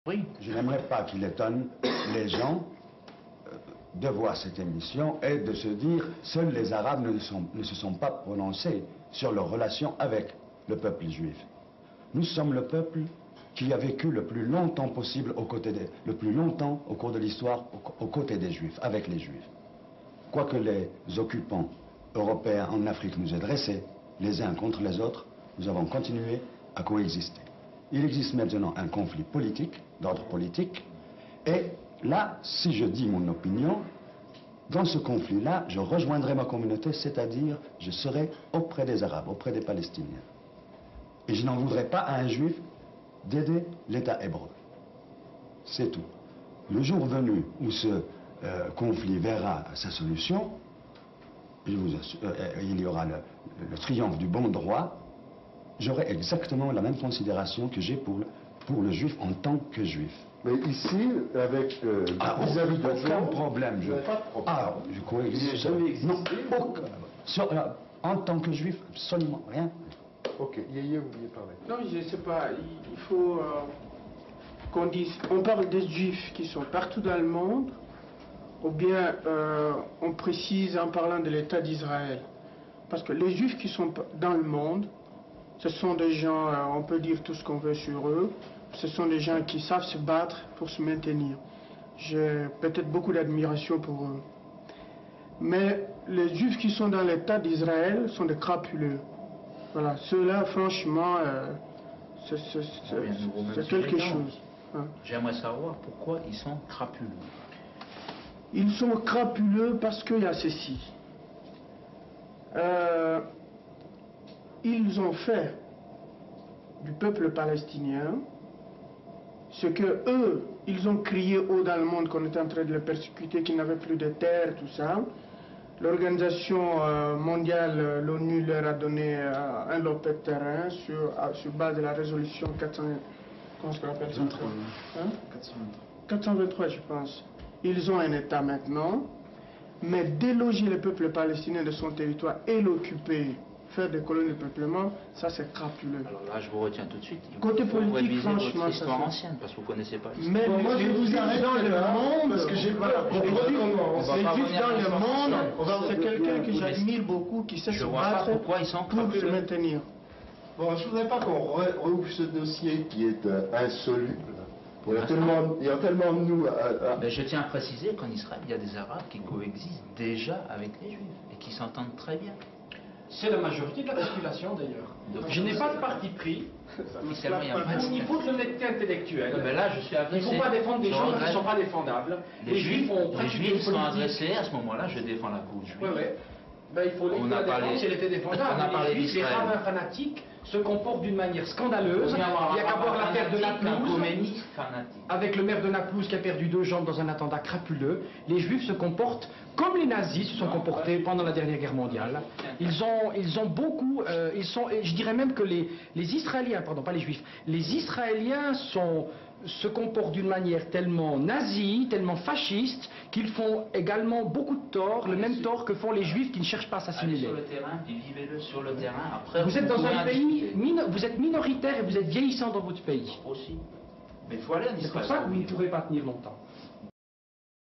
Oui. Je n'aimerais pas qu'il étonne les gens de voir cette émission et de se dire seuls les Arabes ne se sont pas prononcés sur leurs relations avec le peuple juif. Nous sommes le peuple qui a vécu le plus longtemps possible le plus longtemps au cours de l'histoire aux côtés des Juifs, avec les Juifs. Quoique les occupants européens en Afrique nous aient dressés les uns contre les autres, nous avons continué à coexister. Il existe maintenant un conflit politique, d'ordre politique, et là, si je dis mon opinion, dans ce conflit-là, je rejoindrai ma communauté, c'est-à-dire je serai auprès des Arabes, auprès des Palestiniens. Et je n'en voudrais pas à un Juif d'aider l'État hébreu. C'est tout. Le jour venu où ce conflit verra sa solution, je vous assure, il y aura le triomphe du bon droit, j'aurai exactement la même considération que j'ai pour le Juif en tant que Juif. Mais ici, avec vis-à-vis de aucun problème. Je coexiste. Non, en tant que Juif, absolument rien. Ok, Yéyé, vous vouliez parler. Non, je ne sais pas. Il faut qu'on dise. On parle des Juifs qui sont partout dans le monde, ou bien on précise en parlant de l'État d'Israël. Parce que les Juifs qui sont dans le monde, ce sont des gens, on peut dire tout ce qu'on veut sur eux, ce sont des gens qui savent se battre pour se maintenir. J'ai peut-être beaucoup d'admiration pour eux. Mais les Juifs qui sont dans l'État d'Israël sont des crapuleux. Voilà, ceux-là, franchement, c'est quelque chose. Hein. J'aimerais savoir pourquoi ils sont crapuleux. Ils sont crapuleux parce qu'il y a ceci. Ils ont fait du peuple palestinien ce que eux, ils ont crié haut dans le monde qu'on était en train de le persécuter, qu'ils n'avaient plus de terre, tout ça. L'organisation mondiale, l'ONU, leur a donné un lopin de terrain sur base de la résolution 400, comment on appelle ça, 423, je pense. Ils ont un État maintenant, mais déloger le peuple palestinien de son territoire et l'occuper, faire des colonies de peuplement, ça c'est crapuleux. Alors là, je vous retiens tout de suite. Côté politique, franchement, votre histoire ancienne, parce que vous ne connaissez pas l'histoire. Mais moi, je vous arrête dans le monde, parce que j'ai pas les Juifs dans le monde, c'est quelqu'un que j'admire beaucoup, qui sait se battre pour se maintenir. Bon, je ne voudrais pas qu'on rouvre ce dossier qui est insoluble. Il y a tellement de nous. Mais je tiens à préciser qu'en Israël, il y a des Arabes qui coexistent déjà avec les Juifs et qui s'entendent très bien. C'est la majorité de la population d'ailleurs. Je n'ai pas de parti pris. Officiellement, il y a pas de Il faut de l'honnêteté intellectuelle. Mais là, je suis Il ne faut pas défendre des choses qui ne sont pas défendables. Les Juifs sont adressés, à ce moment-là, je défends la cause juive. Oui, oui. Ben, il faut les défendre si elle était défendable. Les Juifs, les rabbins fanatiques, se comportent d'une manière scandaleuse. Il n'y a qu'à voir l'affaire de Naplouse, avec le maire de Naplouse qui a perdu 2 jambes dans un attentat crapuleux. Les Juifs se comportent comme les nazis se sont comportés pendant la dernière guerre mondiale. Ils ont beaucoup, je dirais même que les Israéliens, pardon, pas les Juifs, les Israéliens se comportent d'une manière tellement nazie, tellement fasciste, qu'ils font également beaucoup de tort, le même tort que font les Juifs qui ne cherchent pas à s'assimiler. Sur le terrain, vivez-le sur le terrain. Après, vous êtes dans un pays, vous êtes minoritaire et vous êtes vieillissant dans votre pays. Aussi. Mais il faut aller en Israël. C'est pour ça que vous ne pourrez pas tenir longtemps.